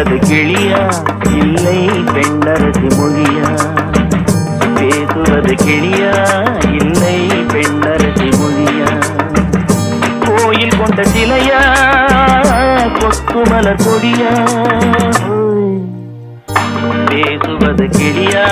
பேசுவது கிளியா இல்லை பெண்ணரசி மொழியா? பேசுவது கிளியா இல்லை பெண்ணரசி மொழியா? கோயில் கொண்ட சிலையா கொத்துமலர் கொடியா? பேசுவது கிளியா